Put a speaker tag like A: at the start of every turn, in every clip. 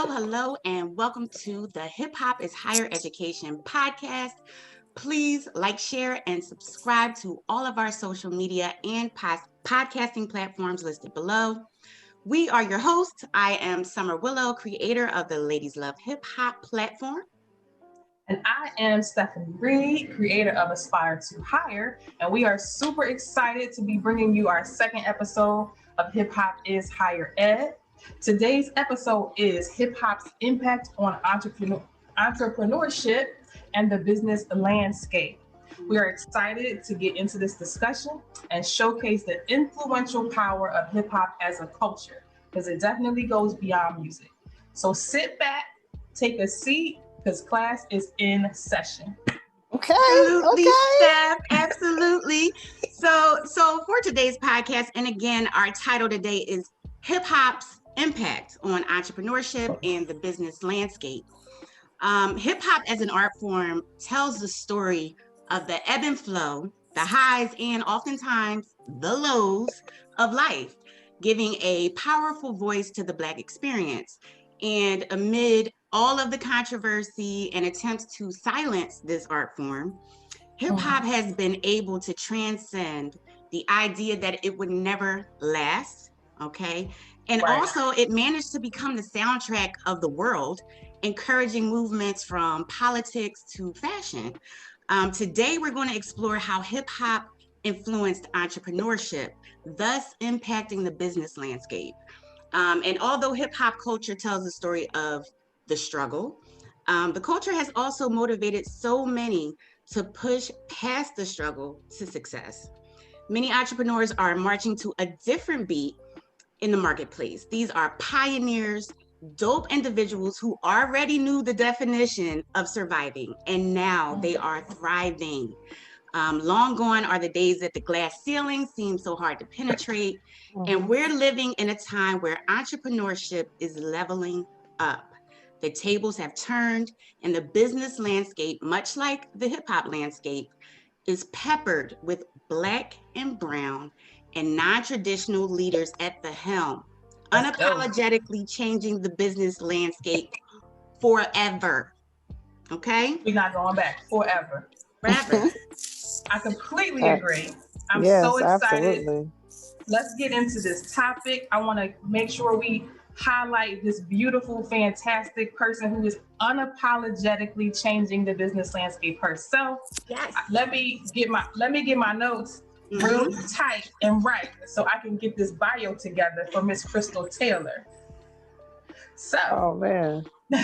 A: Hello, and welcome to the Hip Hop is Higher Education podcast. Please like, share, and subscribe to all of our social media and podcasting platforms listed below. We are your hosts. I am Summer Willow, creator of the Ladies Love Hip Hop platform.
B: And I am Stephanie Reed, creator of Aspire to Higher, and we are super excited to be bringing you our second episode of Hip Hop is Higher Ed. Today's episode is Hip Hop's impact on entrepreneurship and the business landscape. We are excited to get into this discussion and showcase the influential power of hip hop as a culture, because it definitely goes beyond music. So sit back, take a seat, because class is in session.
A: Absolutely, Steph. Absolutely. So for today's podcast, and again, our title today is Hip Hop's Impact on Entrepreneurship and the Business Landscape. Hip hop as an art form tells the story of the ebb and flow, the highs, and oftentimes the lows of life, giving a powerful voice to the Black experience. And amid all of the controversy and attempts to silence this art form, hip hop has been able to transcend the idea that it would never last, okay? And also it managed to become the soundtrack of the world, encouraging movements from politics to fashion. Today, we're going to explore how hip hop influenced entrepreneurship, thus impacting the business landscape. And although hip hop culture tells the story of the struggle, the culture has also motivated so many to push past the struggle to success. Many entrepreneurs are marching to a different beat in the marketplace. These are pioneers, dope individuals who already knew the definition of surviving, and now they are thriving. Long gone are the days that the glass ceiling seemed so hard to penetrate, and we're living in a time where entrepreneurship is leveling up. The tables have turned, and the business landscape, much like the hip hop landscape, is peppered with Black and brown and non-traditional leaders at the helm, unapologetically changing the business landscape forever. Okay?
B: We're not going back forever.
A: Forever.
B: I completely agree. I'm so excited. Absolutely. Let's get into this topic. I want to make sure we highlight this beautiful, fantastic person who is unapologetically changing the business landscape herself.
A: Yes.
B: Let me get my notes real tight and right so I can get this bio together for Miss Crystal Taylor. So,
C: oh man,
A: read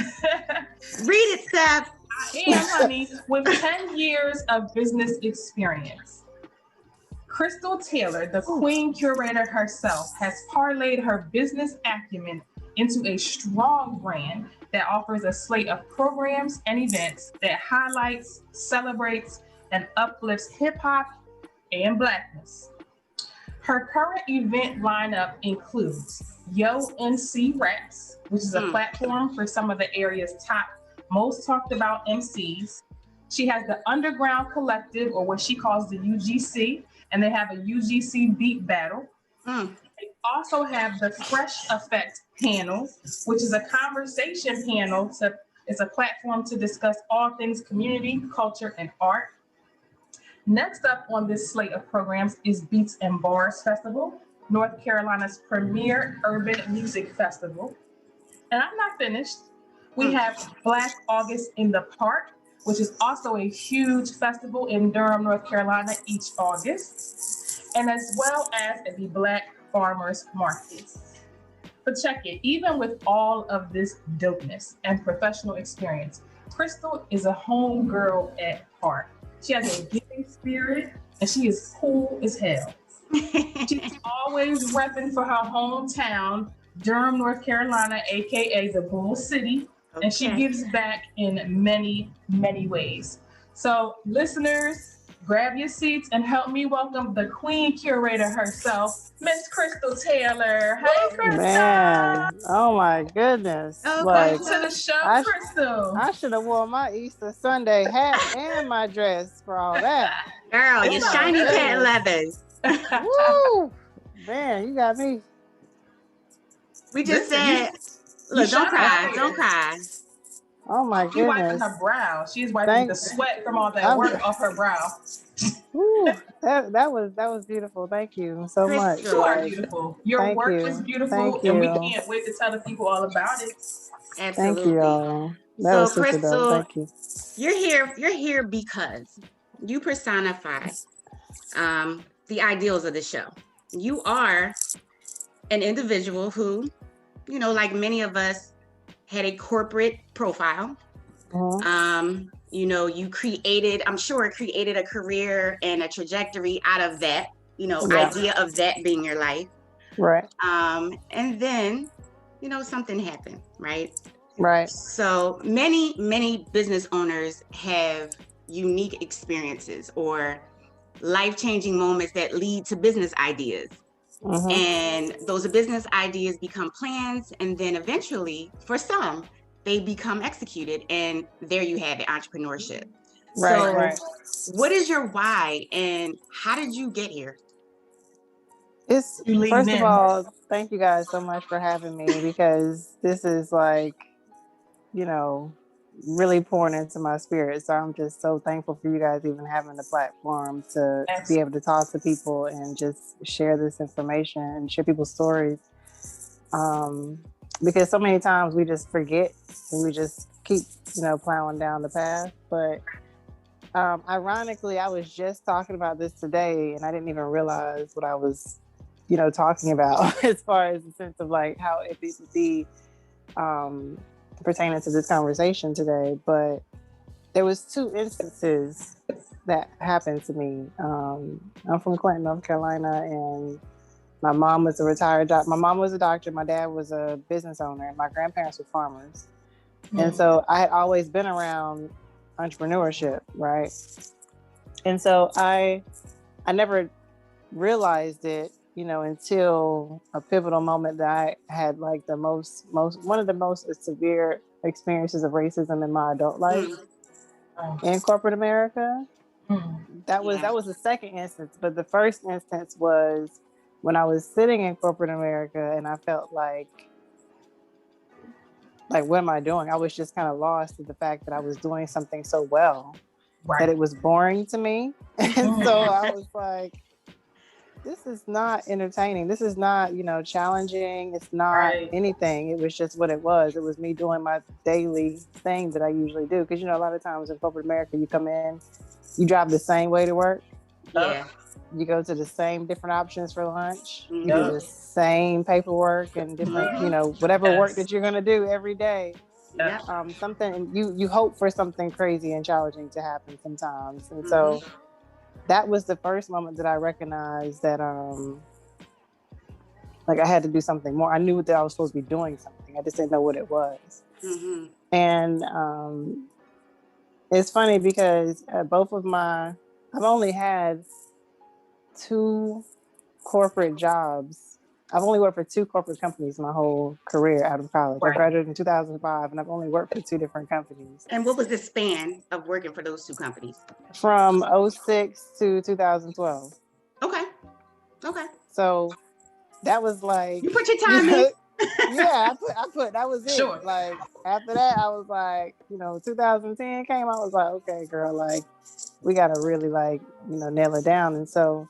A: it, Steph.
B: I am, honey, with 10 years of business experience. Crystal Taylor, the Queen Curator herself, has parlayed her business acumen into a strong brand that offers a slate of programs and events that highlights, celebrates, and uplifts hip hop and Blackness. Her current event lineup includes Yo MC Rex, which is a platform for some of the area's top, most talked about MCs. She has the Underground Collective, or what she calls the UGC, and they have a UGC beat battle. They also have the Fresh Effect panel, which is a conversation panel. It's a platform to discuss all things community, culture, and art. Next up on this slate of programs is Beats and Bars Festival, North Carolina's premier urban music festival. And I'm not finished. We have Black August in the Park, which is also a huge festival in Durham, North Carolina each August, and as well as the Black Farmers Markets. But check it, even with all of this dopeness and professional experience, Crystal is a homegirl at heart. She has a giving spirit, and she is cool as hell. She's always repping for her hometown, Durham, North Carolina, aka the Bull City, and she gives back in many, many ways. So listeners, grab your seats and help me welcome the Queen Curator herself, Miss Crystal Taylor. Hey, Crystal.
C: Man. Oh my goodness.
B: Welcome to the show, Crystal.
C: I should have worn my Easter Sunday hat and my dress for all that.
A: Girl, your shiny patent leathers.
C: Woo! Man, you got me.
A: We just said Look, don't cry. Don't cry.
C: Oh my
B: She's wiping
C: goodness.
B: her brow. She's wiping the sweat from all that work off her brow.
C: Ooh, that was beautiful. Thank you so much.
A: Crystal.
B: You are beautiful. Your work is beautiful, and we can't wait to tell the people all about it.
A: Absolutely.
C: Thank you, y'all. That
A: so,
C: was super
A: Crystal,
C: dope. Thank you.
A: You're here because you personify the ideals of the show. You are an individual who, you know, like many of us, had a corporate profile. You know, you created a career and a trajectory out of that, you know, idea of that being your life.
C: Right.
A: And then, you know, something happened, right?
C: Right.
A: So many business owners have unique experiences or life-changing moments that lead to business ideas. And those business ideas become plans, and then eventually, for some, they become executed, and there you have it, entrepreneurship.
C: Right.
A: So what is your why, and how did you get here?
C: First of all, thank you guys so much for having me, because this is like, you know, really pouring into my spirit. So I'm just so thankful for you guys even having the platform to be able to talk to people and just share this information and share people's stories. Because so many times we just forget and we just keep, you know, plowing down the path. But ironically, I was just talking about this today, and I didn't even realize what I was, you know, talking about as far as the sense of like how it would be pertaining to this conversation today. But there was 2 instances that happened to me. I'm from Clinton, North Carolina, and my mom was a retired doctor. My mom was a doctor. My dad was a business owner, and my grandparents were farmers. And so I had always been around entrepreneurship, right? And so I never realized it, you know, until a pivotal moment that I had like one of the most severe experiences of racism in my adult life in corporate America. That was the second instance, but the first instance was when I was sitting in corporate America, and I felt like what am I doing? I was just kind of lost in the fact that I was doing something so well that it was boring to me. And so I was like, this is not entertaining. This is not, you know, challenging. It's not anything. It was just what it was. It was me doing my daily thing that I usually do. Because, you know, a lot of times in corporate America, you come in, you drive the same way to work.
A: Yeah.
C: You go to the same different options for lunch. You do the same paperwork and different, you know, whatever work that you're going to do every day. Something, you hope for something crazy and challenging to happen sometimes. And so that was the first moment that I recognized that, like I had to do something more. I knew that I was supposed to be doing something. I just didn't know what it was. And it's funny because I've only had 2 corporate jobs. I've only worked for 2 corporate companies my whole career out of college. I graduated in 2005, and I've only worked for 2 different companies.
A: And what was the span of working for those 2 companies?
C: From 2006 to 2012.
A: Okay.
C: So that was like,
A: you put your time in.
C: Yeah, I put that was it. Sure. Like after that, I was like, you know, 2010 came. I was like, okay, girl, like we gotta really like, you know, nail it down. And so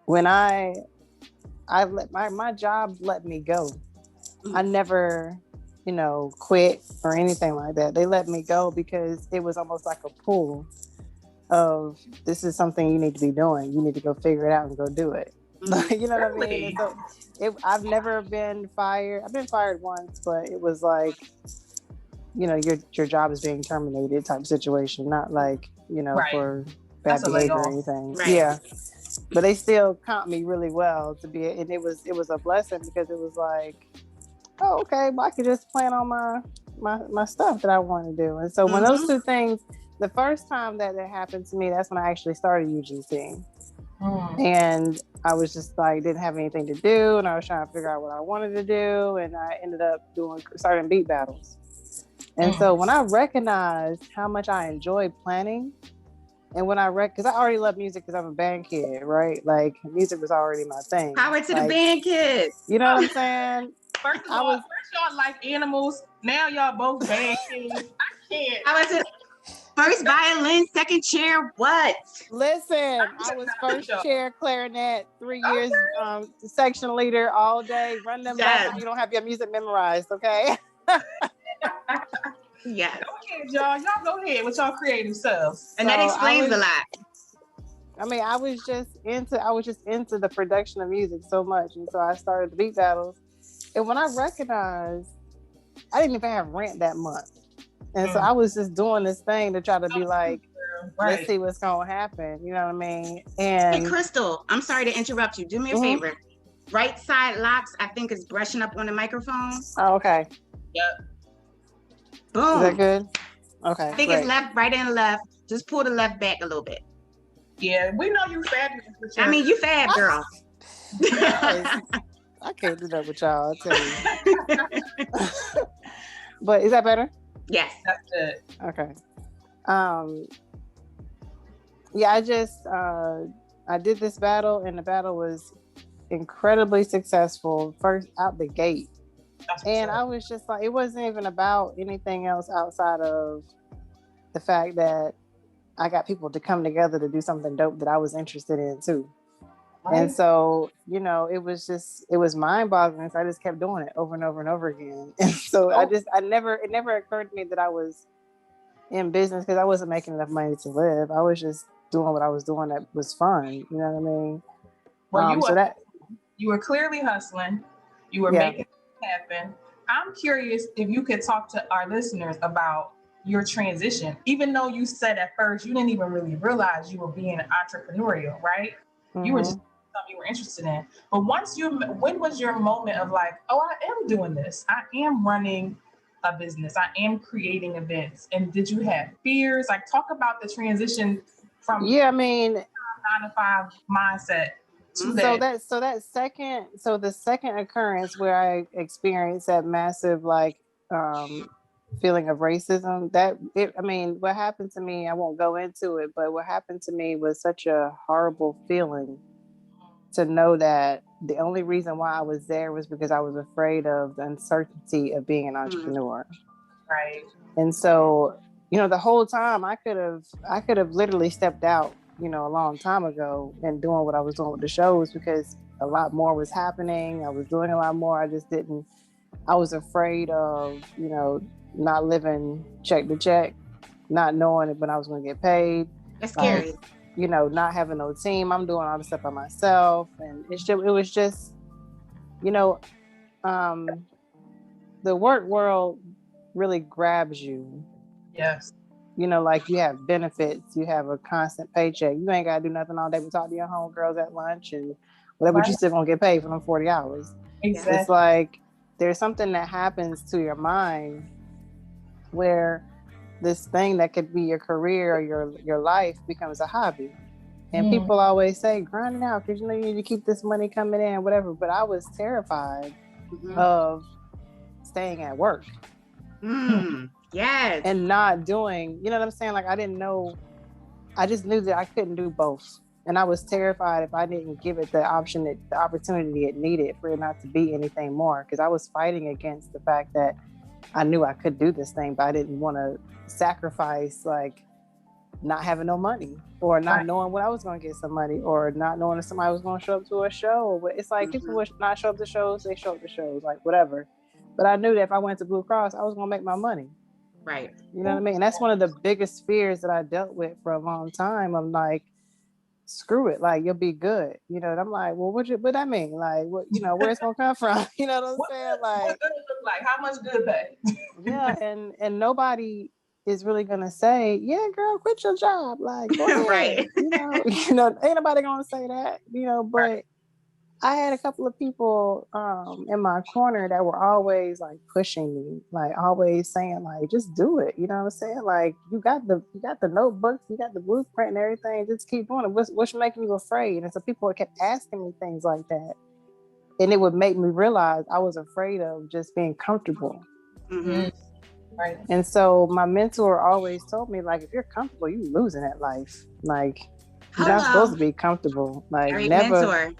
C: when I let my job let me go. I never, you know, quit or anything like that. They let me go because it was almost like a pull of, this is something you need to be doing. You need to go figure it out and go do it. You know what I mean? And so I've never been fired. I've been fired once, but it was like, you know, your job is being terminated type situation, not like, you know, for bad behavior or anything. Yeah. But they still comp me really well to be, and it was a blessing because it was like, oh, okay, well, I could just plan on my stuff that I want to do. And so when those 2 things, the first time that it happened to me, that's when I actually started UGC. And I was just like, didn't have anything to do, and I was trying to figure out what I wanted to do, and I ended up starting beat battles. And so when I recognized how much I enjoyed planning, And when I because I already love music because I'm a band kid, right? Like music was already my thing.
A: Power to
C: like,
A: the band kids.
C: You know what I'm saying?
B: First of all, first y'all like animals. Now y'all both band kids. I can't.
A: I was first violin, second chair. What?
C: Listen, I was first chair clarinet, 3 years, section leader all day. Run them laps if you don't have your music memorized, okay?
A: Yes.
B: Go ahead, y'all. Y'all go ahead with y'all creative selves.
A: And that explains a lot.
C: I mean, I was just into the production of music so much. And so I started the beat battles. And when I recognized I didn't even have rent that month. And so I was just doing this thing to try to be like, let's see what's going to happen. You know what I mean? And
A: hey, Crystal, I'm sorry to interrupt you. Do me a favor. Right side locks, I think, is brushing up on the microphone.
C: Oh, okay.
B: Yep.
A: Boom.
C: Is that good? Okay.
A: I think it's left, right, and left. Just pull the left back a little bit.
B: Yeah, we know you fabulous.
A: I mean, you fab, girl.
C: I can't do that with y'all, I'll tell you. But is that better?
A: Yes.
B: That's good.
C: Okay. Yeah, I did this battle, and the battle was incredibly successful first out the gate. And I was just like, it wasn't even about anything else outside of the fact that I got people to come together to do something dope that I was interested in too. Right. And so, you know, it was mind boggling. So I just kept doing it over and over and over again. And so it never occurred to me that I was in business because I wasn't making enough money to live. I was just doing what I was doing that was fun. You know what I mean?
B: Well, you were clearly hustling. You were making it happen. I'm curious if you could talk to our listeners about your transition, even though you said at first you didn't even really realize you were being entrepreneurial, right? Mm-hmm. You were just something you were interested in. But when was your moment of like, oh, I am doing this. I am running a business. I am creating events. And did you have fears? Like, talk about the transition from 9 to 5 mindset to that.
C: So the second occurrence where I experienced that massive feeling of racism, what happened to me, I won't go into it, but what happened to me was such a horrible feeling to know that the only reason why I was there was because I was afraid of the uncertainty of being an entrepreneur.
B: Right.
C: And so, you know, the whole time I could have literally stepped out, you know, a long time ago and doing what I was doing with the shows because a lot more was happening. I was doing a lot more. I was afraid of, you know, not living check to check, not knowing when I was going to get paid.
A: That's scary.
C: You know, not having no team. I'm doing all the stuff by myself. And it was just, you know, the work world really grabs you.
B: Yes.
C: You know, like you have benefits, you have a constant paycheck. You ain't got to do nothing all day but talk to your homegirls at lunch and whatever, but you still going to get paid for them 40 hours.
B: Exactly.
C: It's like there's something that happens to your mind where this thing that could be your career or your life becomes a hobby. And people always say, grind it out because you know you need to keep this money coming in, whatever. But I was terrified of staying at work.
A: Yes.
C: And not doing, you know what I'm saying? Like I didn't know, I just knew that I couldn't do both. And I was terrified if I didn't give it the opportunity it needed for it not to be anything more. Because I was fighting against the fact that I knew I could do this thing, but I didn't want to sacrifice like not having no money or not knowing when I was going to get some money or not knowing if somebody was going to show up to a show. It's like people would not show up to shows, they show up to shows, like whatever. But I knew that if I went to Blue Cross, I was going to make my money.
A: Right.
C: You know what I mean? And that's one of the biggest fears that I dealt with for a long time. I'm like, screw it, like you'll be good. You know, and I'm like, well, what that mean? Like, what, you know, where it's gonna come from? You know what I'm saying? Like,
B: what good it look like? How much good pay?
C: Yeah, and nobody is really gonna say, yeah, girl, quit your job. Like, go ahead.
A: Right.
C: You know, ain't nobody gonna say that, you know, but I had a couple of people in my corner that were always like pushing me, like always saying like, just do it. You know what I'm saying? Like you got the notebooks, you got the blueprint and everything. Just keep doing it. What's making you afraid? And so people kept asking me things like that. And it would make me realize I was afraid of just being comfortable.
A: Mm-hmm.
B: Right.
C: And so my mentor always told me, like, if you're comfortable, you losing at life. Like, you're not supposed to be comfortable. Like,
A: Great
C: never,
A: mentor.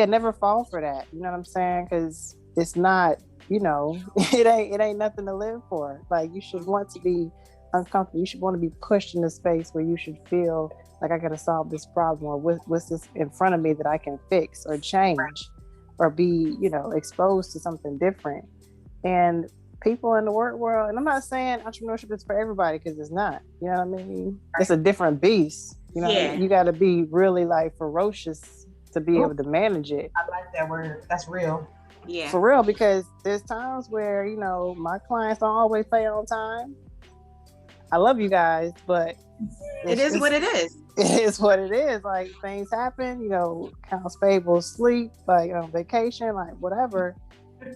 C: never fall for that. You know what I'm saying? Because it's not, it ain't nothing to live for. Like, you should want to be uncomfortable. You should want to be pushed in a space where you should feel like I got to solve this problem, or what's this in front of me that I can fix or change, or be, exposed to something different. And people in the work world, and I'm not saying entrepreneurship is for everybody, because it's not. You know what I mean? It's a different beast. You know, you got to be really like ferocious to be able to manage it.
B: I like that word. That's real.
A: Yeah.
C: For real, because there's times where, my clients don't always pay on time. I love you guys, but
A: it is what it is.
C: It is what it is. Like, things happen, accounts payable, sleep, like on vacation, like whatever.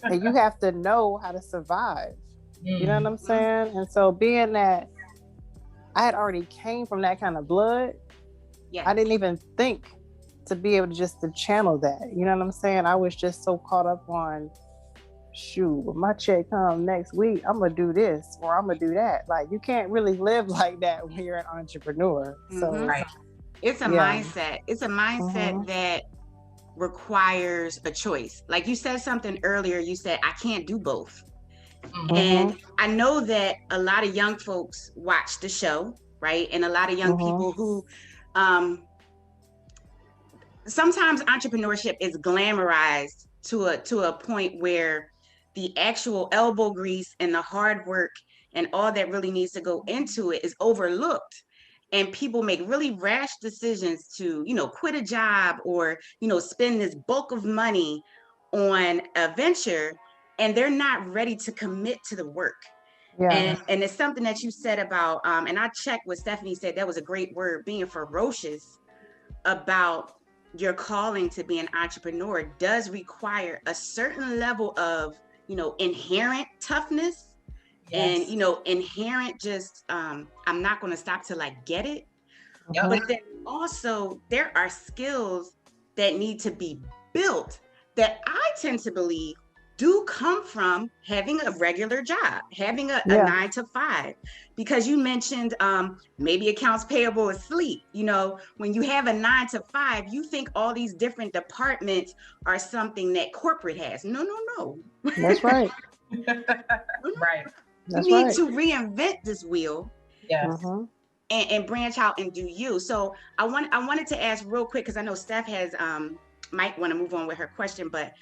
C: And you have to know how to survive. You know what I'm saying? And so being that I had already came from that kind of blood, I didn't even think to be able to channel that. You know what I'm saying? I was just so caught up on, shoot, when my check comes next week, I'm gonna do this or I'm gonna do that. Like, you can't really live like that when you're an entrepreneur. So
A: it's a mindset. It's a mindset that requires a choice. Like you said something earlier, you said, I can't do both. And I know that a lot of young folks watch the show, right? And a lot of young people who sometimes entrepreneurship is glamorized to a point where the actual elbow grease and the hard work and all that really needs to go into it is overlooked. And people make really rash decisions to, quit a job or, spend this bulk of money on a venture, and they're not ready to commit to the work. And it's something that you said about, and I checked what Stephanie said, that was a great word, being ferocious about your calling to be an entrepreneur does require a certain level of, inherent toughness. And, inherent just, I'm not going to stop till I get it. But then also there are skills that need to be built that I tend to believe do come from having a regular job, having a 9 to 5, because you mentioned maybe accounts payable is sleep. When you have a 9 to 5, you think all these different departments are something that corporate has. No.
C: That's right.
A: Right. You need to reinvent this wheel.
B: Yes.
A: And branch out and do you. So I wanted to ask real quick, because I know Steph has might want to move on with her question, but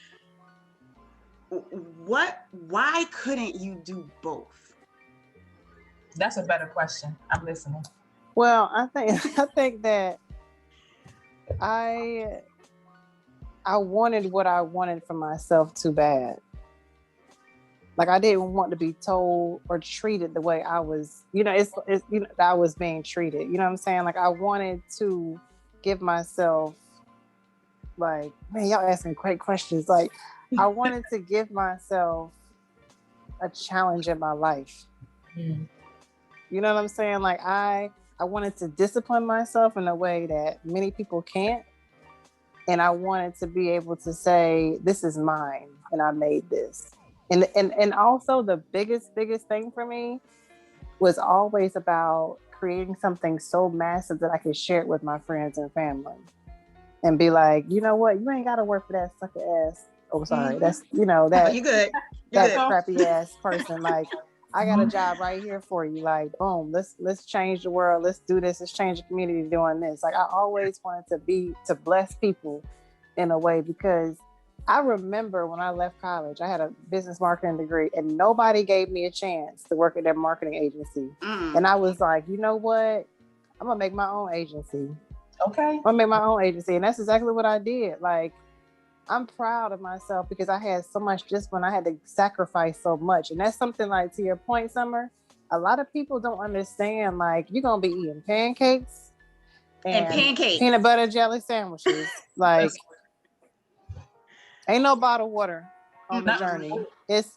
A: why couldn't you do both?
B: That's a better question. I'm listening.
C: Well, I think that I wanted what I wanted for myself too bad. Like, I didn't want to be told or treated the way I was, I was being treated. You know what I'm saying? Like, I wanted to give myself, like, man, y'all asking great questions. Like, I wanted to give myself a challenge in my life. You know what I'm saying? Like, I wanted to discipline myself in a way that many people can't. And I wanted to be able to say, this is mine and I made this. And also the biggest thing for me was always about creating something so massive that I could share it with my friends and family and be like, you know what, you ain't got to work for that sucker ass. Oh, sorry. That's, that,
A: you good.
C: That crappy ass person. Like, I got a job right here for you. Like, boom, let's change the world. Let's do this. Let's change the community doing this. Like, I always wanted to bless people in a way, because I remember when I left college, I had a business marketing degree and nobody gave me a chance to work at their marketing agency. And I was like, you know what? I'm going to make my own agency.
B: Okay.
C: I'm going to make my own agency. And that's exactly what I did. Like, I'm proud of myself because I had so much discipline. I had to sacrifice so much. And that's something, like, to your point, Summer, a lot of people don't understand, like, you're going to be eating pancakes and peanut butter jelly sandwiches. Like, ain't no bottled water on the journey. It's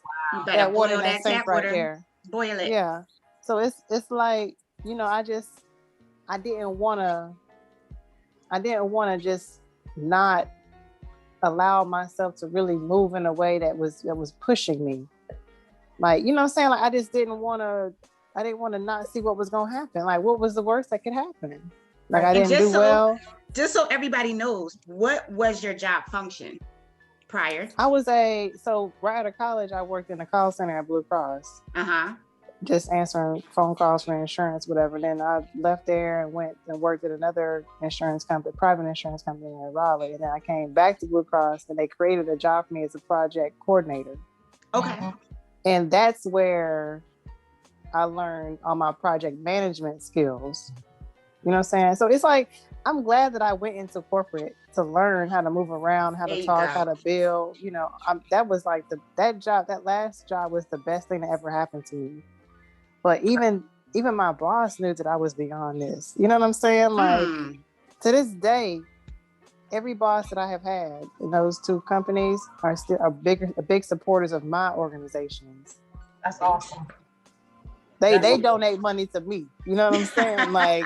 C: that water in that sink right there.
A: Boil it.
C: Yeah. So it's like, I didn't want to just not allow myself to really move in a way that was pushing me. Like, you know what I'm saying? Like, I didn't want to not see what was going to happen. Like, what was the worst that could happen? Like, I didn't do well.
A: Just so everybody knows, what was your job function prior?
C: So right out of college, I worked in a call center at Blue Cross. Just answering phone calls for insurance, whatever. Then I left there and went and worked at another insurance company, private insurance company in Raleigh. And then I came back to Blue Cross and they created a job for me as a project coordinator.
A: Okay.
C: And that's where I learned all my project management skills. You know what I'm saying? So it's like, I'm glad that I went into corporate to learn how to move around, how to talk, how to build. You know, that was like that last job was the best thing that ever happened to me. But even my boss knew that I was beyond this. You know what I'm saying? Like, to this day, every boss that I have had in those two companies are big supporters of my organizations.
B: That's awesome.
C: They donate money to me. You know what I'm saying? Like,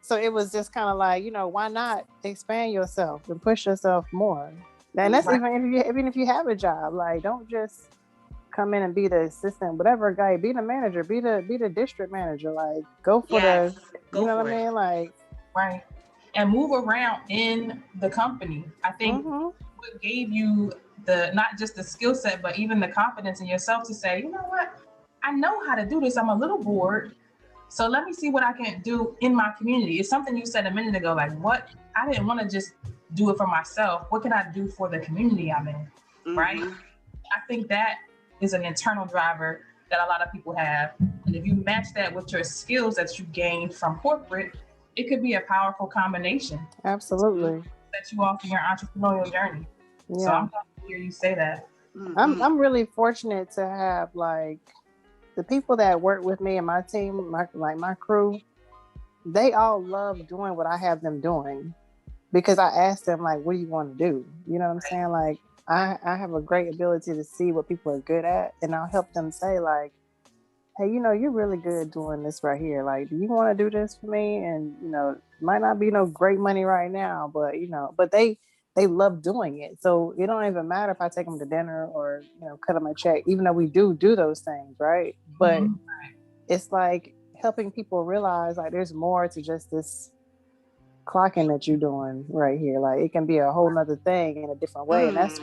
C: so it was just kind of like, you know, why not expand yourself and push yourself more? And that's even if you have a job, like, don't just come in and be the assistant, whatever guy, be the manager, be the district manager, like, go for you know what I mean? Like,
B: right. And move around in the company. I think what gave you not just the skill set, but even the confidence in yourself to say, you know what, I know how to do this. I'm a little bored. So let me see what I can do in my community. It's something you said a minute ago, like, what, I didn't want to just do it for myself. What can I do for the community I'm in, right? I think that is an internal driver that a lot of people have. And if you match that with your skills that you gained from corporate, it could be a powerful combination.
C: Absolutely.
B: Set you off in your entrepreneurial journey. Yeah. So I'm glad to hear you say that.
C: I'm really fortunate to have, like, the people that work with me and my team, my crew, they all love doing what I have them doing, because I asked them, like, what do you want to do? You know what I'm saying? Like, I have a great ability to see what people are good at, and I'll help them say, like, hey, you know, you're really good at doing this right here. Like, do you want to do this for me? And, you know, it might not be no great money right now, but, you know, but they love doing it. So it don't even matter if I take them to dinner or, you know, cut them a check, even though we do those things, right? But it's like helping people realize, like, there's more to just this clocking that you're doing right here. Like, it can be a whole nother thing in a different way. And that's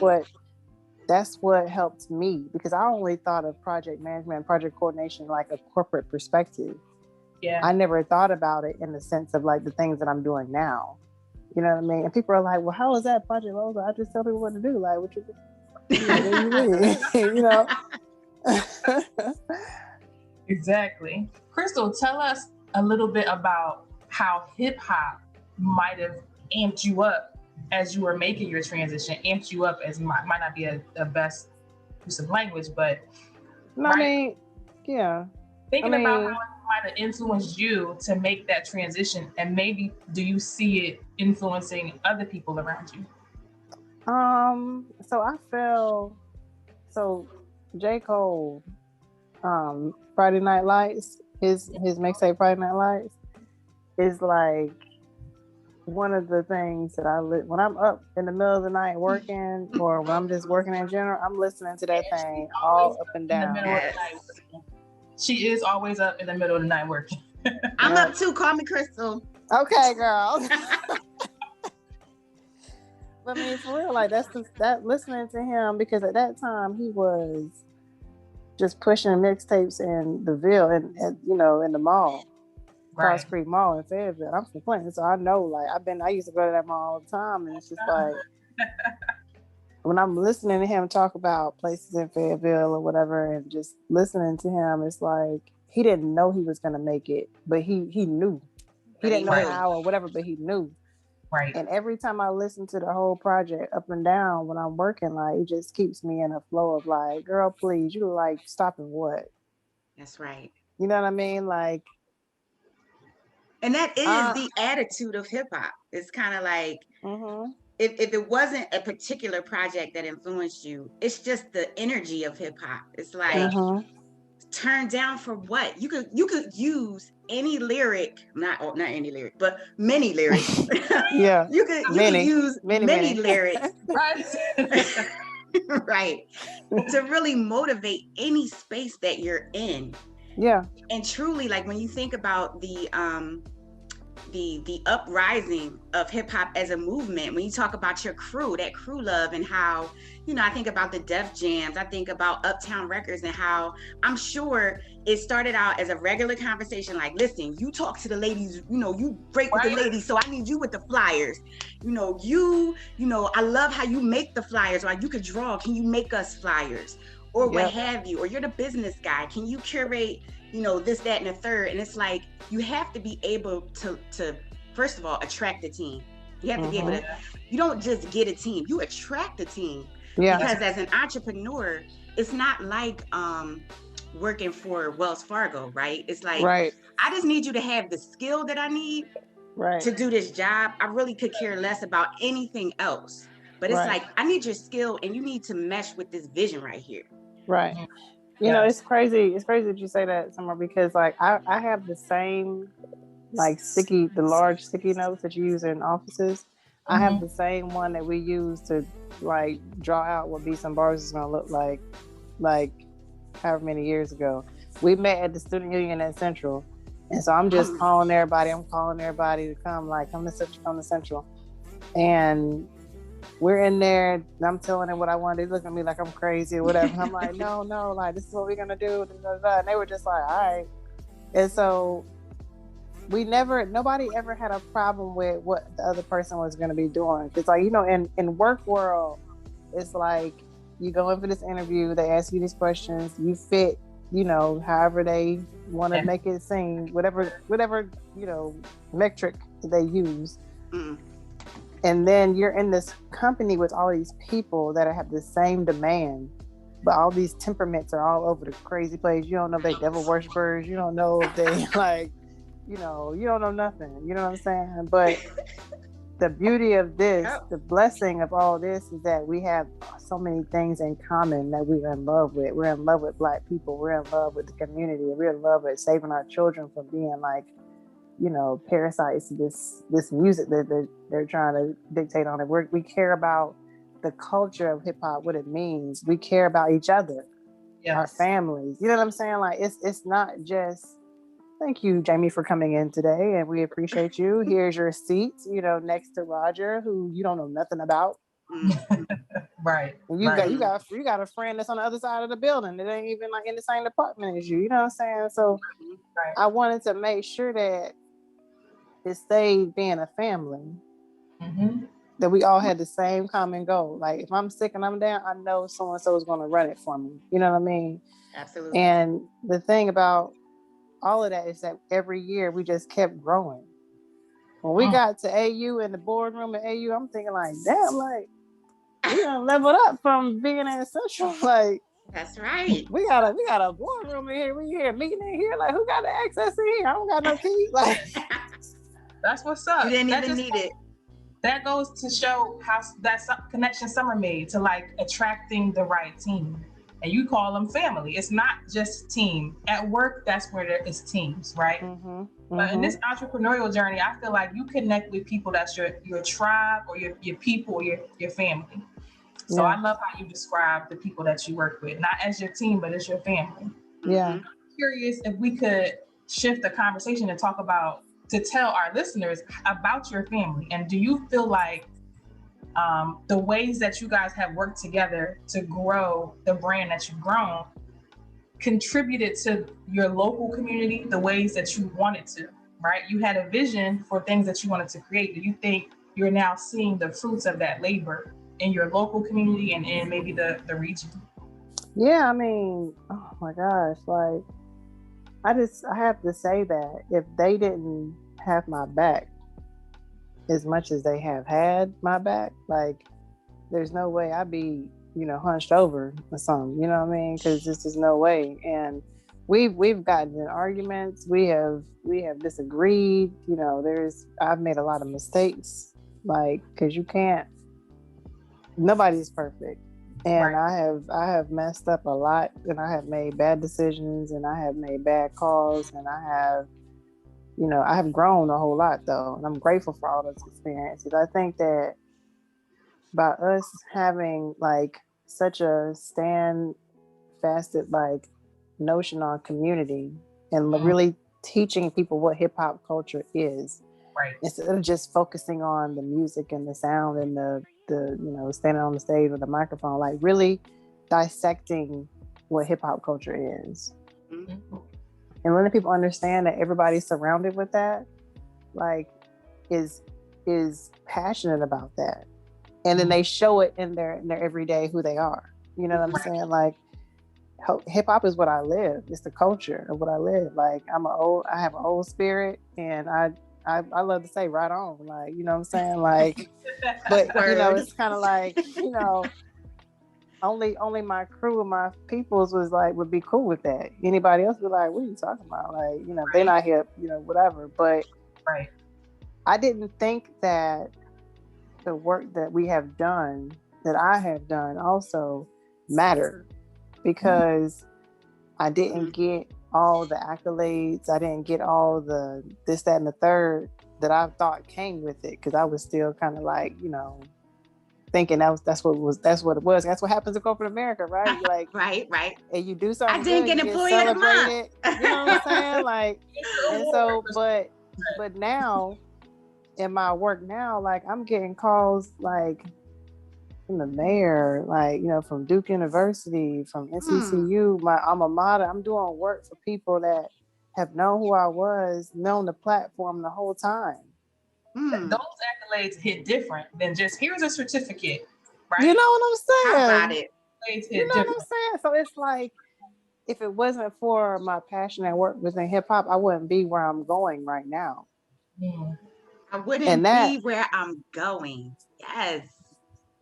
C: what helped me, because I only thought of project management, project coordination, like a corporate perspective.
B: Yeah.
C: I never thought about it in the sense of, like, the things that I'm doing now. You know what I mean? And people are like, well, how is that project Lola? I just tell people what to do. Like, what you know?
B: Exactly. Crystal, tell us a little bit about how hip hop might have amped you up as you were making your transition. Amped you up as might not be the best use of language, but
C: no, right? I mean, yeah.
B: Thinking about how it might have influenced you to make that transition, and maybe do you see it influencing other people around you?
C: So J. Cole, Friday Night Lights, his mixtape Friday Night Lights is like one of the things that when I'm up in the middle of the night working, or when I'm just working in general, I'm listening to that thing all up and down.
B: She is always up in the middle of the night working.
A: I'm up too. Call me Crystal.
C: Okay, girl. I mean, for real, like, that listening to him, because at that time he was just pushing mixtapes in the Ville and you know, in the mall, Cross Creek Mall in Fayetteville. I'm from Clinton, so I know, like, I used to go to that mall all the time, and it's just like, when I'm listening to him talk about places in Fayetteville or whatever, and just listening to him, it's like, he didn't know he was gonna make it, but he knew. He didn't know how or whatever, but he knew.
B: Right.
C: And every time I listen to the whole project up and down when I'm working, like, it just keeps me in a flow of, like, girl, please, you like stopping what?
A: That's right.
C: You know what I mean? Like,
A: and that is the attitude of hip hop. It's kind of like, if it wasn't a particular project that influenced you, it's just the energy of hip hop. It's like, turn down for what? You could use any lyric, not any lyric, but many lyrics.
C: Yeah.
A: you could use many lyrics.
B: Right.
A: right? To really motivate any space that you're in.
C: Yeah.
A: And truly, like when you think about the uprising of hip hop as a movement, when you talk about your crew, that crew love, and how, you know, I think about the Def Jams, I think about Uptown Records, and how I'm sure it started out as a regular conversation, like, listen, you talk to the ladies, you know, you break with the ladies, so I need you with the flyers. You know, I love how you make the flyers, or you could draw, can you make us flyers? Or what have you, or you're the business guy, can you curate, you know, this, that, and the third? And it's like, you have to be able to first of all, attract a team. You have to be able to, you don't just get a team, you attract a team. Yeah. Because as an entrepreneur, it's not like working for Wells Fargo, right? It's like, I just need you to have the skill that I need to do this job. I really could care less about anything else. But it's like, I need your skill and you need to mesh with this vision right here.
C: Right. You know, it's crazy. It's crazy that you say that, Summer, because like I have the same like the large sticky notes that you use in offices. I have the same one that we use to like draw out what Beats and Bars is gonna look like however many years ago. We met at the Student Union at Central. And so I'm just calling everybody. I'm calling everybody to come to Central. And we're in there, and I'm telling them what I want. They look at me like I'm crazy or whatever. And I'm like, no, like, this is what we're going to do. And they were just like, all right. And so nobody ever had a problem with what the other person was going to be doing. It's like, you know, in work world, it's like you go in for this interview, they ask you these questions, you fit, you know, however they want to make it seem, whatever, you know, metric they use. And then you're in this company with all these people that have the same demand, but all these temperaments are all over the crazy place. You don't know if they devil worshipers. You don't know if they like, you know, you don't know nothing. You know what I'm saying? But the beauty of this, the blessing of all this is that we have so many things in common that we're in love with. We're in love with Black people. We're in love with the community. We're in love with saving our children from being like, you know, parasites to this music that they're trying to dictate on it. We care about the culture of hip hop, what it means. We care about each other, our families. You know what I'm saying? Like it's not just, thank you, Jamie, for coming in today, and we appreciate you. Here's your seat, you know, next to Roger, who you don't know nothing about.
B: Right.
C: And you got a friend that's on the other side of the building that ain't even like in the same department as you. You know what I'm saying? So I wanted to make sure that it stayed being a family, that we all had the same common goal. Like if I'm sick and I'm down, I know so-and-so is going to run it for me. You know what I mean?
A: Absolutely.
C: And the thing about all of that is that every year we just kept growing. When we got to AU in the boardroom at AU, I'm thinking like, damn, like we done leveled up from being in Central. Like,
A: that's right.
C: We got a boardroom in here. We here meeting in here. Like, who got the access in here? I don't got no key. Like,
B: that's what's up.
A: You didn't even need it.
B: That goes to show how that connection Summer made to like attracting the right team. And you call them family. It's not just team. At work, that's where there is teams, right? But in this entrepreneurial journey, I feel like you connect with people that's your tribe or your people or your family. So I love how you describe the people that you work with, not as your team, but as your family.
C: Yeah.
B: I'm curious if we could shift the conversation and talk about, to tell our listeners about your family. And do you feel like the ways that you guys have worked together to grow the brand that you've grown contributed to your local community the ways that you wanted to, right? You had a vision for things that you wanted to create. Do you think you're now seeing the fruits of that labor in your local community and in maybe the region?
C: Yeah, I mean, oh my gosh, like I have to say that if they didn't have my back as much as they have had my back, like there's no way I'd be, you know, hunched over or something, you know what I mean? Because this is no way. And we've gotten in arguments, we have disagreed, you know, I've made a lot of mistakes, like, because nobody's perfect. And I have messed up a lot, and I have made bad decisions, and I have made bad calls, and I have grown a whole lot though. And I'm grateful for all those experiences. I think that by us having like such a stand fasted like notion on community and really teaching people what hip hop culture is.
B: Right.
C: Instead of just focusing on the music and the sound and the standing on the stage with the microphone, like really dissecting what hip hop culture is.
B: Mm-hmm.
C: And letting people understand that everybody surrounded with that, like, is passionate about that. And then they show it in their everyday who they are. You know what I'm saying? Like, hip hop is what I live. It's the culture of what I live. Like, I have an old spirit, and I love to say right on, like, you know what I'm saying? Like, but you know, it's kind of like, you know, only my crew and my peoples would be cool with that. Anybody else would be like, what are you talking about? Like, you know, they're not hip, you know, whatever. But I didn't think that the work that we have done, that I have done also mattered, because I didn't get all the accolades. I didn't get all the this, that, and the third that I thought came with it, because I was still kind of like, you know, thinking that's what it was. That's what happens in corporate America, right? Like,
A: right.
C: And you do something
A: I didn't
C: good,
A: get
C: you
A: employee of the month.
C: You know what I'm saying? Like, and so, but now in my work now, like, I'm getting calls like from the mayor, like, you know, from Duke University, from NCCU, my alma mater. I'm doing work for people that have known who I was, known the platform the whole time.
B: Those accolades hit different than just here's a certificate, right?
C: You know what I'm saying?
A: How about it?
C: You know what I'm saying? So it's like, if it wasn't for my passion and work within hip hop, I wouldn't be where I'm going right now.
A: I wouldn't be where I'm going. Yes.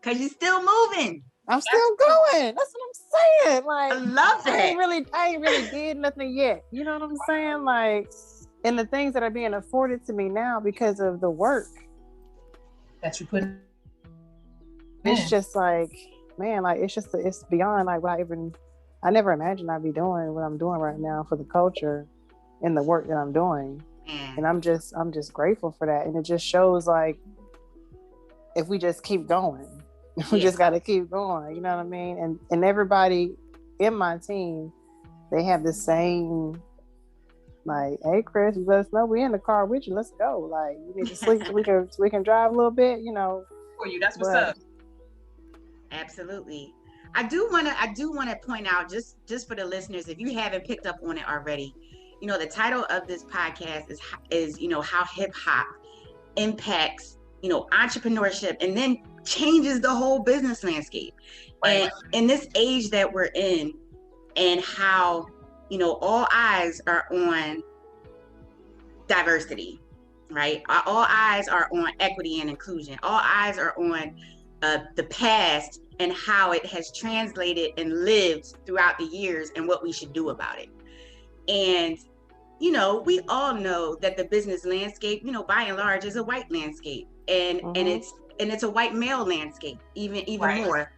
A: Because you're still moving.
C: I'm still going. That's what I'm saying. Like,
A: I love that.
C: I ain't really did nothing yet. You know what I'm saying? Like, and the things that are being afforded to me now because of the work
B: that you put in.
C: It's just like, man, like, it's beyond like what I never imagined I'd be doing what I'm doing right now for the culture and the work that I'm doing. And I'm just grateful for that. And it just shows, like, if we just keep going, we just got to keep going. You know what I mean? And everybody in my team, they have the same, like, hey, Chris, let us know we're in the car with you. Let's go. Like, you need to sleep so we can drive a little bit, you know.
B: For you, that's what's up.
A: Absolutely. I do want to point out, just for the listeners, if you haven't picked up on it already, you know, the title of this podcast is you know, how hip hop impacts, you know, entrepreneurship, and then changes the whole business landscape. And in this age that we're in, and how, you know, all eyes are on diversity, right? All eyes are on equity and inclusion. All eyes are on the past and how it has translated and lived throughout the years, and what we should do about it. And, you know, we all know that the business landscape, you know, by and large, is a white landscape, and it's a white male landscape, even more.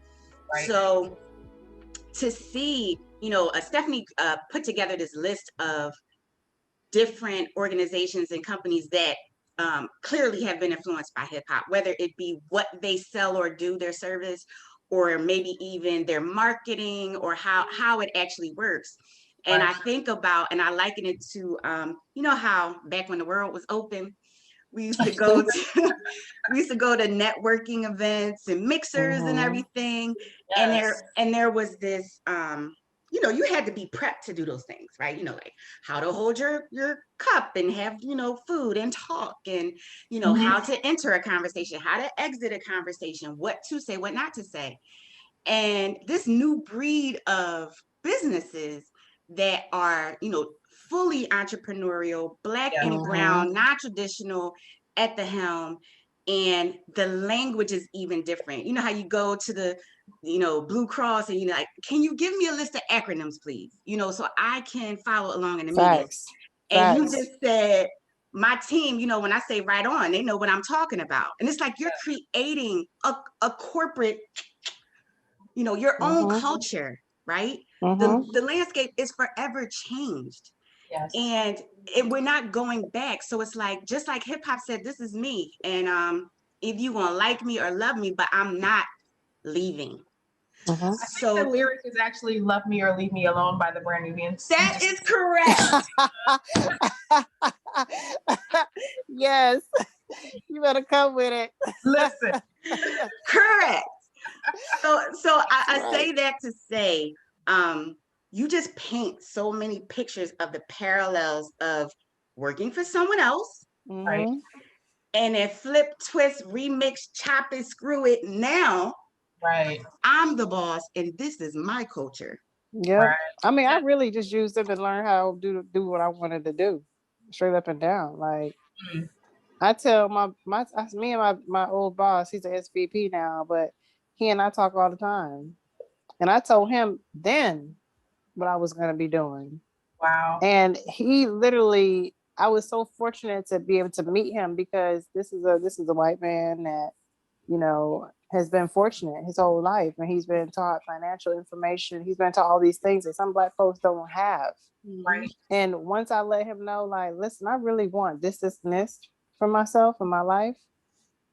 A: So to see, you know, Stephanie put together this list of different organizations and companies that clearly have been influenced by hip hop, whether it be what they sell or do, their service, or maybe even their marketing, or how it actually works. And I think about, and I liken it to, you know, how back when the world was open, we used to go to networking events and mixers and everything. And there was this, you know, you had to be prepped to do those things, right? You know, like how to hold your cup and have, you know, food and talk, and, you know, how to enter a conversation, how to exit a conversation, what to say, what not to say. And this new breed of businesses that are, you know, fully entrepreneurial, Black and brown, non-traditional at the helm. And the language is even different. You know how you go to the, you know, Blue Cross, and, you know, like, can you give me a list of acronyms, please? You know, so I can follow along in the meetings. And you just said, my team, you know, when I say right on, they know what I'm talking about. And it's like you're creating a corporate, you know, your own culture, right? The landscape is forever changed. And we're not going back. So it's like, just like hip hop said, this is me. And if you gonna like me or love me, but I'm not leaving.
C: Mhm.
B: I think the lyric is actually "Love Me or Leave Me Alone" by the Brand Nubians.
A: That is correct.
C: Yes, you better come with it.
B: Listen,
A: Correct. So I
C: Right.
A: say that to say, you just paint so many pictures of the parallels of working for someone else,
B: right?
C: Mhm.
A: and then flip, twist, remix, chop it, screw it. Now
B: Right.
A: I'm the boss, and this is my culture.
C: Yep.
B: Right.
C: I mean, I really just used it to learn how to do what I wanted to do, straight up and down. Like
B: Mm.
C: I tell me and my old boss, he's a SVP now, but he and I talk all the time. And I told him then what I was going to be doing.
B: Wow.
C: And he literally, I was so fortunate to be able to meet him because this is a white man that, you know, has been fortunate his whole life, and he's been taught financial information. He's been taught all these things that some black folks don't have.
B: Right.
C: And once I let him know, like, listen, I really want this, and this for myself and my life,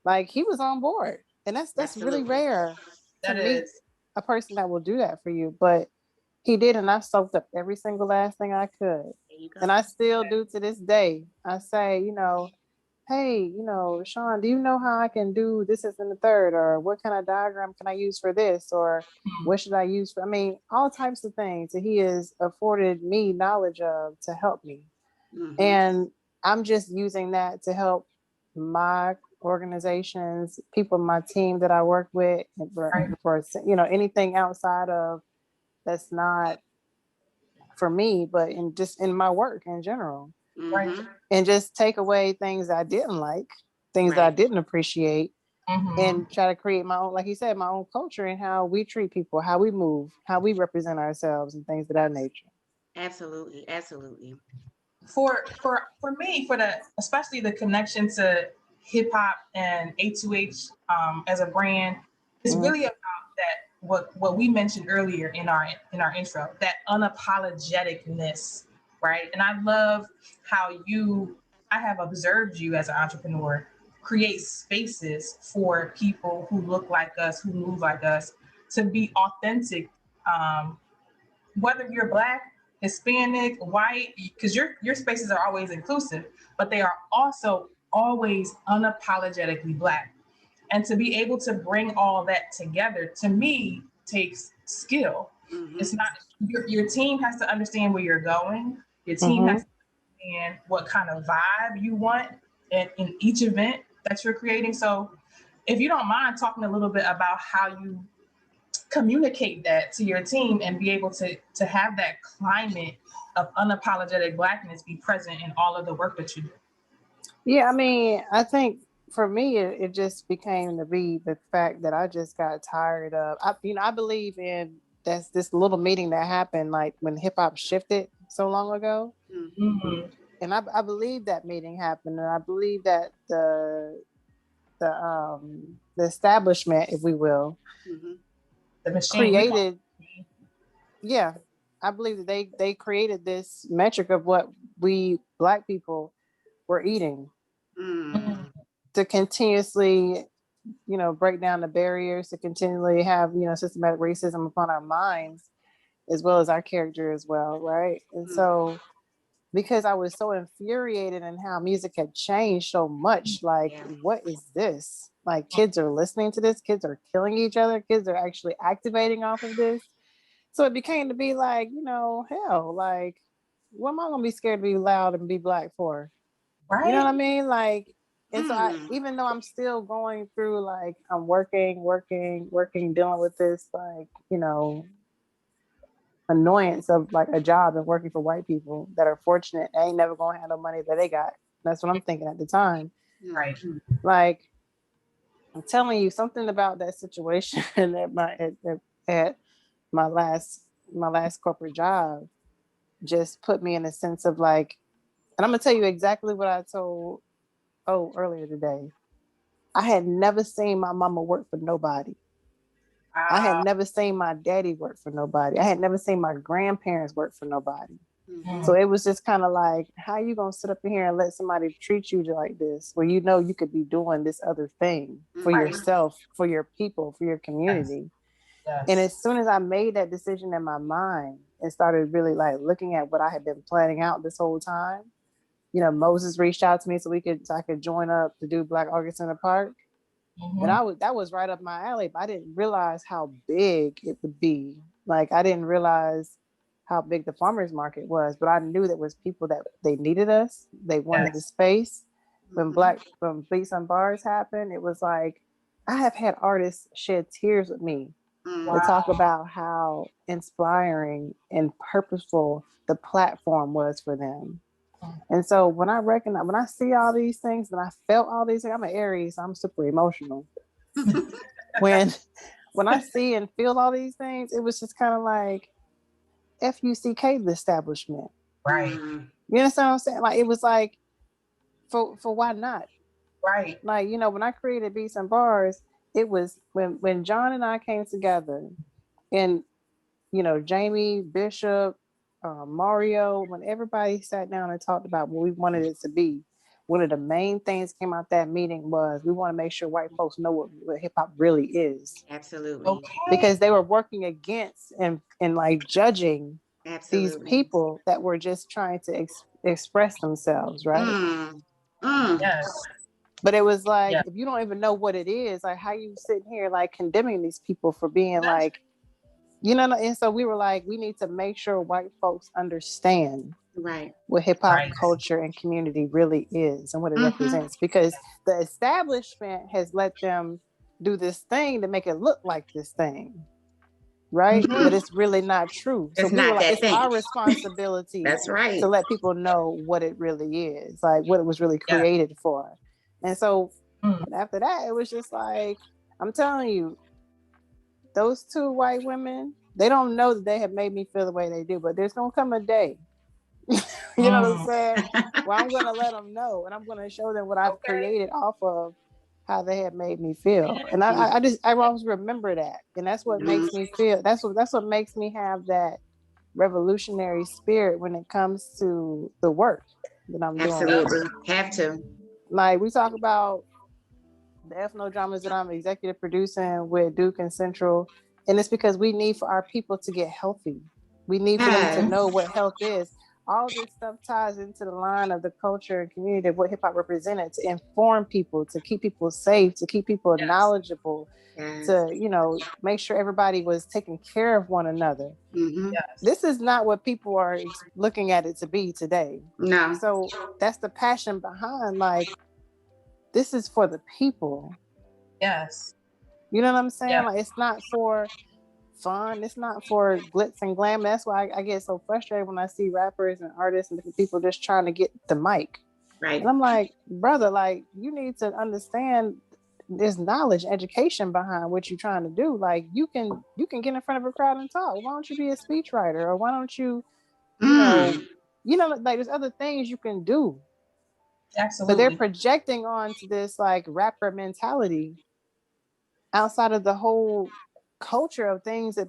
C: like he was on board. And that's really
A: Absolutely.
C: rare to
B: That
C: meet
B: is.
C: a person that will do that for you. But he did, and I soaked up every single last thing I could.
A: There you
C: And
A: go.
C: I still do to this day. I say, hey, Sean, do you know how I can do this and the third? Or what kind of diagram can I use for this? Or what should I use for? I mean, all types of things that he has afforded me knowledge of to help me.
A: Mhm.
C: And I'm just using that to help my organizations, people in my team that I work with, and for anything outside of that's not for me, but in just in my work in general.
B: Right.
A: Mhm.
C: And just take away things I didn't like, things that I
A: Right.
C: didn't appreciate,
B: Mhm.
C: and try to create my own, like you said, my own culture and how we treat people, how we move, how we represent ourselves, and things of that nature.
A: Absolutely. Absolutely.
B: For me, especially the connection to hip hop and A2H as a brand is
C: Mhm.
B: really about that what we mentioned earlier in our intro, that unapologeticness, right? And I love how I have observed you as an entrepreneur create spaces for people who look like us, who move like us, to be authentic, whether you're Black, Hispanic, white, because your spaces are always inclusive, but they are also always unapologetically Black. And to be able to bring all that together, to me, takes skill. It's
A: Mhm.
B: not your team has to understand where you're going. Your team has
C: Mhm.
B: to understand what kind of vibe you want in each event that you're creating. So, if you don't mind talking a little bit about how you communicate that to your team and be able to have that climate of unapologetic Blackness be present in all of the work that you do.
C: Yeah, I mean, I think for me, it just became to be the fact that I just got tired of. I believe in that's this little meeting that happened like when hip hop shifted so long ago,
A: Mhm.
B: Mm-hmm.
C: and I believe that meeting happened, and I believe that the establishment, if we will,
A: Mhm.
B: The machine we call
C: created. Yeah, I believe that they created this metric of what we Black people were eating
A: Mm.
B: mm-hmm.
C: to continuously break down the barriers, to continually have systematic racism upon our minds as well as our character as well, right? And
A: Mm.
C: so because I was so infuriated in how music had changed so much, like,
A: Yeah.
C: what is this? Like, kids are listening to this, kids are killing each other, kids are actually activating off of this. So it became to be like, hell, like, what am I gonna be scared to be loud and be Black for? You know
B: Right?
C: what I mean? Like, and so
A: Mm.
C: even though I'm still going through, like, I'm working, dealing with this, like, annoyance of like a job and working for white people that are fortunate, they ain't never gonna have no money that they got. That's what I'm thinking at the time.
B: Right.
C: Like, I'm telling you something about that situation at my last corporate job just put me in a sense of like, and I'm gonna tell you exactly what I told earlier today. I had never seen my mama work for nobody. I had never seen my daddy work for nobody. I had never seen my grandparents work for nobody.
A: Mhm.
C: So it was just kind of like, how you gonna sit up in here and let somebody treat you like this, where you could be doing this other thing for
B: Right.
C: yourself, for your people, for your
B: Yes.
C: community.
B: Yes.
C: And as soon as I made that decision in my mind and started really like looking at what I had been planning out this whole time, you know, Moses reached out to me so I could join up to do Black August in the Park. And that was right up my alley, but I didn't realize how big it would be. Like, I didn't realize how big the farmers market was, but I knew there was people that they needed us. They wanted the space. When Beats and Bars happened, it was like, I have had artists shed tears with me to talk about how inspiring and purposeful the platform was for them. And so when I see all these things and I felt all these things, I'm an Aries, so I'm super emotional. when I see and feel all these things, it was just kind of like FUCK the establishment.
B: Right.
C: You understand what I'm saying? Like, it was like, for why not?
B: Right.
C: Like, you know, when I created Beats and Bars, it was when John and I came together, and, you know, Jamie, Bishop, Mario, when everybody sat down and talked about what we wanted it to be, one of the main things came out that meeting was we want to make sure white folks know what hip hop really is.
A: Absolutely.
B: Okay.
C: Because they were working against and like judging these people that were just trying to express themselves, right?
B: Yes.
C: But it was like, if you don't even know what it is, like, how you sitting here like condemning these people for being like, you know, and so we were like, we need to make sure white folks understand what hip hop culture and community really is and what it represents, because the establishment has let them do this thing to make it look like this thing, right? But it's really not true. So we were like, it's our responsibility to let people know what it really is, like what it was really created for. And so after that, it was just like, I'm telling you, those two white women, they don't know that they have made me feel the way they do, but there's gonna come a day, you know what I'm saying? Well, I'm gonna let them know, and I'm gonna show them what I've created off of how they have made me feel. And I always remember that, and that's what makes me feel. That's what makes me have that revolutionary spirit when it comes to the work that I'm doing.
A: Absolutely, have to.
C: Like, we talk about the ethno dramas that I'm executive producing with Duke and Central, and it's because we need for our people to get healthy. We need for them to know what health is. All this stuff ties into the line of the culture and community of what hip hop represented, to inform people, to keep people safe, to keep people knowledgeable, to, you know, make sure everybody was taking care of one another. This is not what people are looking at it to be today.
A: No.
C: So that's the passion behind, like, this is for the people.
B: Yes.
C: You know what I'm saying? Like, it's not for fun. It's not for glitz and glam. That's why I get so frustrated when I see rappers and artists and different people just trying to get the mic.
A: Right.
C: And I'm like, brother, like, you need to understand there's knowledge, education behind what you're trying to do. Like, you can get in front of a crowd and talk. Why don't you be a speechwriter? Or why don't you know, like, there's other things you can do.
B: Absolutely.
C: But they're projecting onto this like rapper mentality outside of the whole culture of things that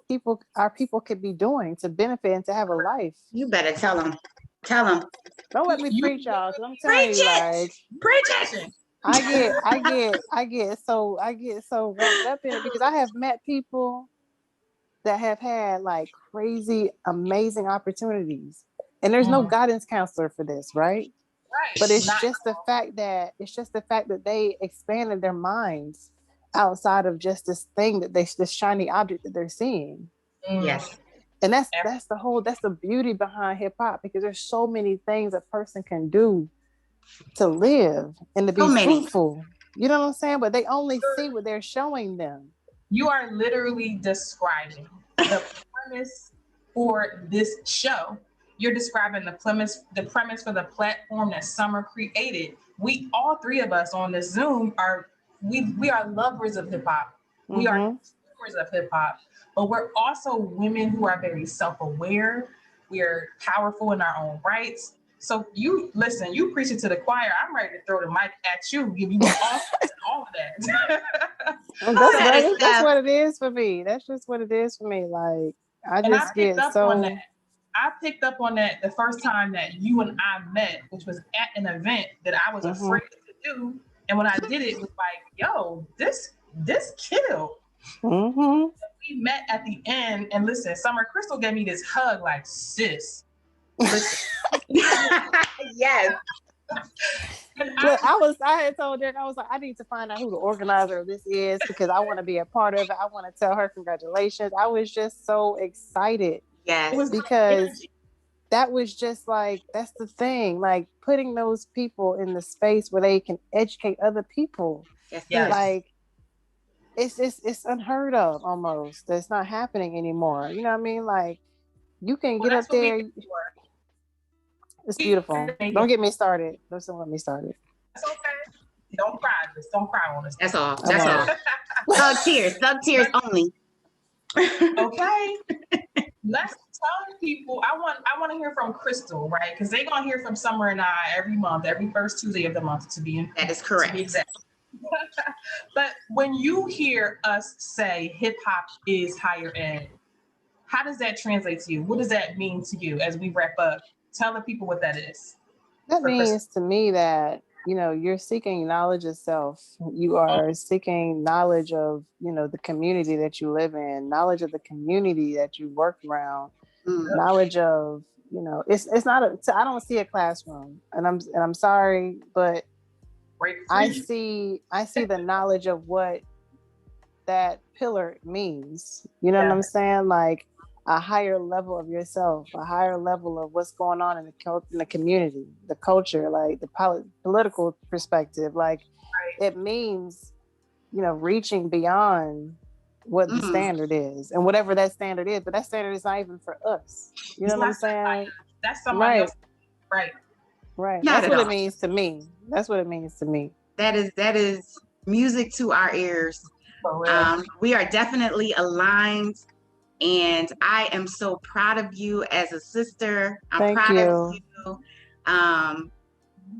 C: our people could be doing to benefit and to have a life.
A: You better tell them. Tell them.
C: Don't let me preach, y'all. Cause I'm telling you, like,
A: preach it.
C: I get so wrapped up in it because I have met people that have had like crazy, amazing opportunities, and there's no guidance counselor for this, right? But it's just the fact that they expanded their minds outside of just this thing this shiny object that they're seeing.
A: Yes.
C: And that's the beauty behind hip hop, because there's so many things a person can do to live and to be fruitful. You know what I'm saying? But they only see what they're showing them.
B: You are literally describing the premise for this show. You're describing the premise for the platform that Summer created. We, all three of us on this Zoom, we are lovers of hip hop. We are consumers of hip hop, but we're also women who are very self-aware. We're powerful in our own rights. So you preach it to the choir. I'm ready to throw the mic at you, give you all of that.
C: That's what it is for me. That's just what it is for me. Like, I picked
B: up on that the first time that you and I met, which was at an event that I was afraid to do. And when I did it, it was like, yo, this killed. We we met at the end, and listen, Summer, Crystal gave me this hug like, sis. Listen.
A: Yes.
C: Look, I had told Derek, I was like, I need to find out who the organizer of this is because I want to be a part of it. I want to tell her congratulations. I was just so excited.
A: Yes.
C: Because that was just like, that's the thing, like putting those people in the space where they can educate other people.
A: Yes.
C: Like it's unheard of almost. That's not happening anymore. You know what I mean? Like you can get up there. It's beautiful. Don't get me started. Don't get me started.
B: That's okay. Don't cry. Just don't cry on us.
A: That's all. That's all. Thug tears only.
B: Okay. Let's tell people. I want to hear from Crystal, right? Because they're gonna hear from Summer and I every month, every first Tuesday of the month.
A: That is correct.
B: To be exact. But when you hear us say hip hop is higher ed, how does that translate to you? What does that mean to you as we wrap up? Tell the people what that is.
C: That means to me that, you're seeking knowledge of self. You are seeking knowledge of, the community that you live in, knowledge of the community that you work around, knowledge of, it's not I don't see a classroom, and I'm sorry, but I see the knowledge of what that pillar means. You know what I'm saying? Like a higher level of yourself, a higher level of what's going on in the community, the culture, like the political perspective. Like it means, reaching beyond what the standard is and whatever that standard is. But that standard is not even for us. You know what I'm saying?
B: That's somebody else. Right.
C: Right. That's what it means to me. That's what it means to me.
A: That is music to our ears. We are definitely aligned, and I am so proud of you as a sister. I'm proud of you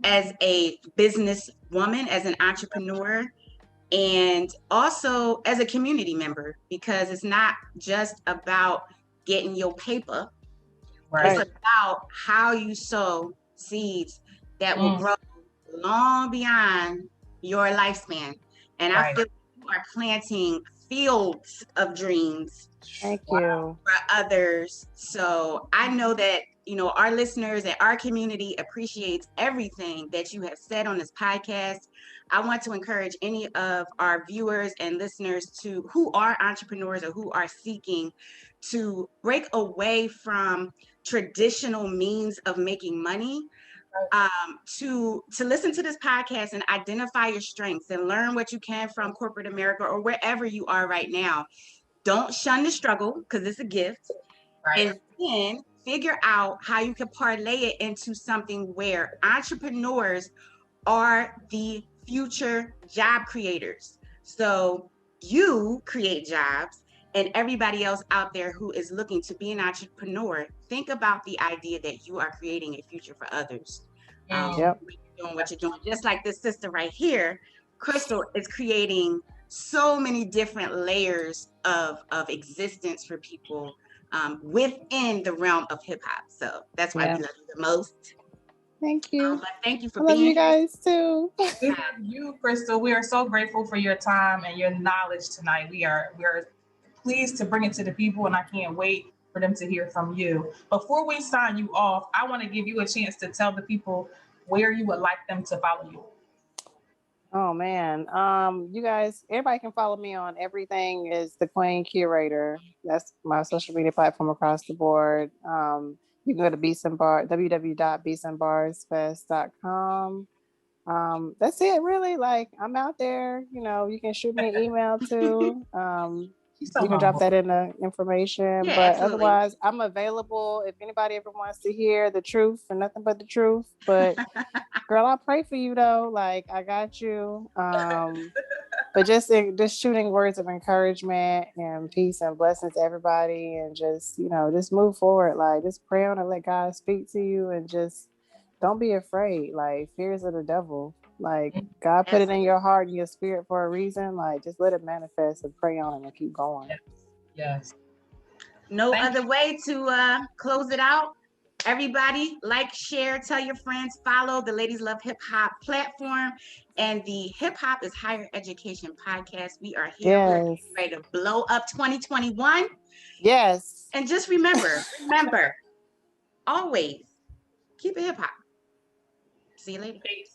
A: as a business woman, as an entrepreneur, and also as a community member, because it's not just about getting your paper. Right. It's about how you sow seeds that will grow long beyond your lifespan. And I feel you are planting fields of dreams.
C: Thank you.
A: For others. So I know that, our listeners and our community appreciates everything that you have said on this podcast. I want to encourage any of our viewers and listeners who are entrepreneurs or who are seeking to break away from traditional means of making money, to listen to this podcast and identify your strengths and learn what you can from corporate America or wherever you are right now. Don't shun the struggle because it's a gift. And then figure out how you can parlay it into something where entrepreneurs are the future job creators. So you create jobs, and everybody else out there who is looking to be an entrepreneur, think about the idea that you are creating a future for others. Doing what you're doing. Just like this sister right here, Crystal is creating so many different layers of existence for people within the realm of hip hop. So that's why we love you the most.
C: Thank you.
A: But thank you for
C: being here. I love you guys too.
B: We love you, Crystal. We are so grateful for your time and your knowledge tonight. We are pleased to bring it to the people, and I can't wait for them to hear from you. Before we sign you off, I want to give you a chance to tell the people where you would like them to follow you.
C: Oh man. You guys, everybody can follow me on everything is the Queen Curator. That's my social media platform across the board. You can go to www.beatsandbarsfest.com. That's it really. Like I'm out there, you can shoot me an email too. You can drop that in the information, but absolutely. Otherwise I'm available if anybody ever wants to hear the truth and nothing but the truth. But girl, I'll pray for you though. Like I got you. But just shooting words of encouragement and peace and blessings to everybody, and just move forward. Like just pray on and let God speak to you, and just don't be afraid. Like fears of the devil. Like God put it in your heart and your spirit for a reason. Like just let it manifest and pray on it and keep going.
B: Yes.
A: No other way to close it out Everybody, like, share, tell your friends, follow the Ladies Love Hip Hop platform and the Hip Hop is Higher Education podcast. We are here. We're ready to blow up 2021.
C: Yes.
A: And just remember, always keep it hip hop. See you later.
B: Peace.